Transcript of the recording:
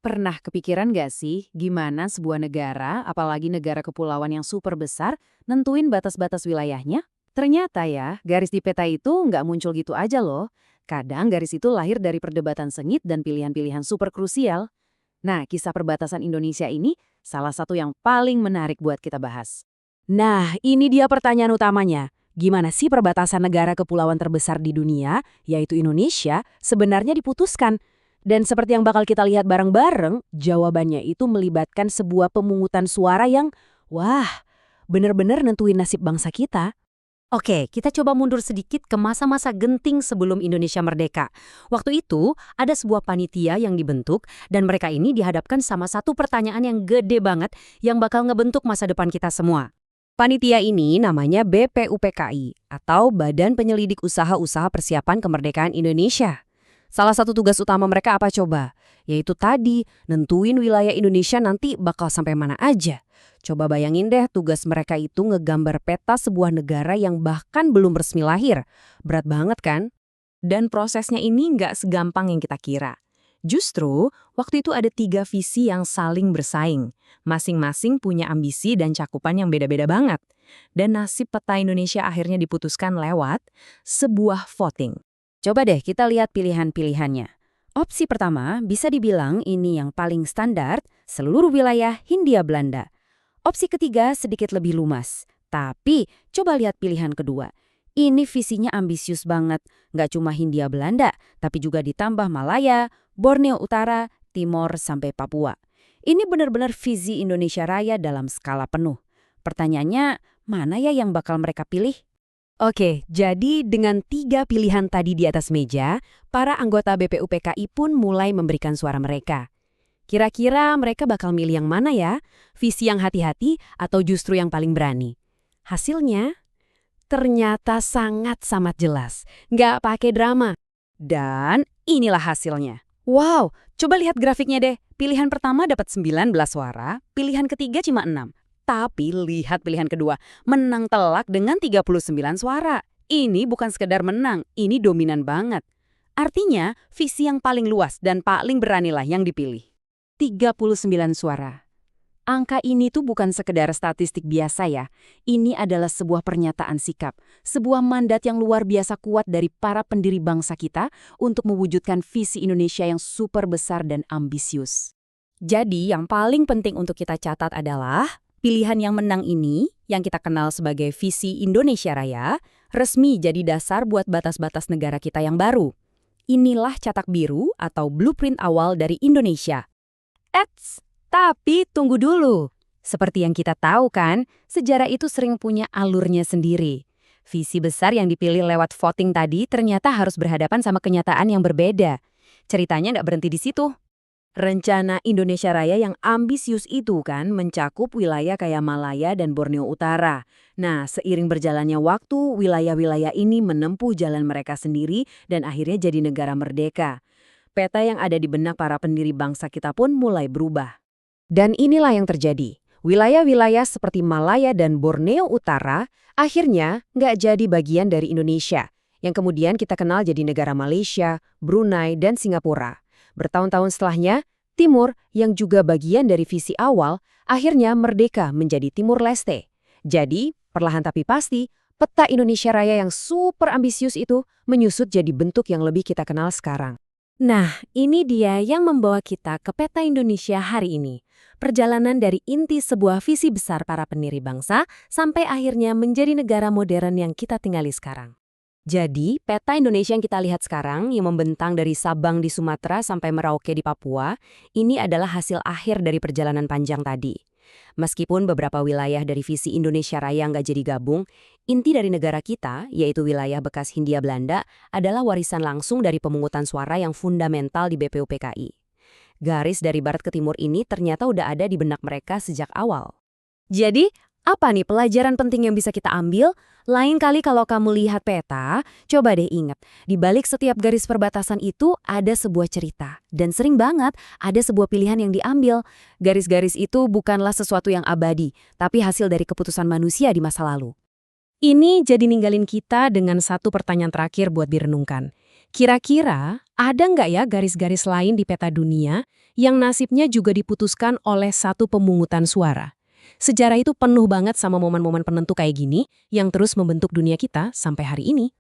Pernah kepikiran nggak sih gimana sebuah negara, apalagi negara kepulauan yang super besar, nentuin batas-batas wilayahnya? Ternyata ya, garis di peta itu nggak muncul gitu aja loh. Kadang garis itu lahir dari perdebatan sengit dan pilihan-pilihan super krusial. Nah, kisah perbatasan Indonesia ini salah satu yang paling menarik buat kita bahas. Nah, ini dia pertanyaan utamanya. Gimana sih perbatasan negara kepulauan terbesar di dunia, yaitu Indonesia, sebenarnya diputuskan? Dan seperti yang bakal kita lihat bareng-bareng, jawabannya itu melibatkan sebuah pemungutan suara yang, wah, bener-bener nentuin nasib bangsa kita. Oke, kita coba mundur sedikit ke masa-masa genting sebelum Indonesia merdeka. Waktu itu, ada sebuah panitia yang dibentuk dan mereka ini dihadapkan sama satu pertanyaan yang gede banget yang bakal ngebentuk masa depan kita semua. Panitia ini namanya BPUPKI atau Badan Penyelidik Usaha-Usaha Persiapan Kemerdekaan Indonesia. Salah satu tugas utama mereka apa coba? Yaitu tadi, nentuin wilayah Indonesia nanti bakal sampai mana aja. Coba bayangin deh tugas mereka itu ngegambar peta sebuah negara yang bahkan belum resmi lahir. Berat banget kan? Dan prosesnya ini nggak segampang yang kita kira. Justru, waktu itu ada 3 visi yang saling bersaing. Masing-masing punya ambisi dan cakupan yang beda-beda banget. Dan nasib peta Indonesia akhirnya diputuskan lewat sebuah voting. Coba deh kita lihat pilihan-pilihannya. Opsi pertama bisa dibilang ini yang paling standar, seluruh wilayah Hindia Belanda. Opsi ketiga sedikit lebih lumas. Tapi coba lihat pilihan kedua. Ini visinya ambisius banget. Nggak cuma Hindia Belanda, tapi juga ditambah Malaya, Borneo Utara, Timor, sampai Papua. Ini benar-benar visi Indonesia Raya dalam skala penuh. Pertanyaannya, mana ya yang bakal mereka pilih? Oke, jadi dengan 3 pilihan tadi di atas meja, para anggota BPUPKI pun mulai memberikan suara mereka. Kira-kira mereka bakal milih yang mana ya? Visi yang hati-hati atau justru yang paling berani? Hasilnya ternyata sangat jelas, nggak pakai drama. Dan inilah hasilnya. Wow, coba lihat grafiknya deh. Pilihan pertama dapat 19 suara, pilihan ketiga cuma 6. Tapi lihat pilihan kedua, menang telak dengan 39 suara. Ini bukan sekedar menang, ini dominan banget. Artinya, visi yang paling luas dan paling beranilah yang dipilih. 39 suara. Angka ini tuh bukan sekedar statistik biasa ya. Ini adalah sebuah pernyataan sikap, sebuah mandat yang luar biasa kuat dari para pendiri bangsa kita untuk mewujudkan visi Indonesia yang super besar dan ambisius. Jadi, yang paling penting untuk kita catat adalah pilihan yang menang ini, yang kita kenal sebagai visi Indonesia Raya, resmi jadi dasar buat batas-batas negara kita yang baru. Inilah cetak biru atau blueprint awal dari Indonesia. Tapi tunggu dulu. Seperti yang kita tahu kan, sejarah itu sering punya alurnya sendiri. Visi besar yang dipilih lewat voting tadi ternyata harus berhadapan sama kenyataan yang berbeda. Ceritanya nggak berhenti di situ. Rencana Indonesia Raya yang ambisius itu kan mencakup wilayah kayak Malaya dan Borneo Utara. Nah, seiring berjalannya waktu, wilayah-wilayah ini menempuh jalan mereka sendiri dan akhirnya jadi negara merdeka. Peta yang ada di benak para pendiri bangsa kita pun mulai berubah. Dan inilah yang terjadi. Wilayah-wilayah seperti Malaya dan Borneo Utara akhirnya nggak jadi bagian dari Indonesia, yang kemudian kita kenal jadi negara Malaysia, Brunei, dan Singapura. Bertahun-tahun setelahnya, Timur, yang juga bagian dari visi awal, akhirnya merdeka menjadi Timur Leste. Jadi, perlahan tapi pasti, peta Indonesia Raya yang super ambisius itu menyusut jadi bentuk yang lebih kita kenal sekarang. Nah, ini dia yang membawa kita ke peta Indonesia hari ini. Perjalanan dari inti sebuah visi besar para pendiri bangsa sampai akhirnya menjadi negara modern yang kita tinggali sekarang. Jadi, peta Indonesia yang kita lihat sekarang yang membentang dari Sabang di Sumatera sampai Merauke di Papua, ini adalah hasil akhir dari perjalanan panjang tadi. Meskipun beberapa wilayah dari visi Indonesia Raya nggak jadi gabung, inti dari negara kita, yaitu wilayah bekas Hindia Belanda, adalah warisan langsung dari pemungutan suara yang fundamental di BPUPKI. Garis dari barat ke timur ini ternyata udah ada di benak mereka sejak awal. Jadi, apa nih pelajaran penting yang bisa kita ambil? Lain kali kalau kamu lihat peta, coba deh ingat, di balik setiap garis perbatasan itu ada sebuah cerita. Dan sering banget ada sebuah pilihan yang diambil. Garis-garis itu bukanlah sesuatu yang abadi, tapi hasil dari keputusan manusia di masa lalu. Ini jadi ninggalin kita dengan satu pertanyaan terakhir buat direnungkan. Kira-kira ada nggak ya garis-garis lain di peta dunia yang nasibnya juga diputuskan oleh satu pemungutan suara? Sejarah itu penuh banget sama momen-momen penentu kayak gini yang terus membentuk dunia kita sampai hari ini.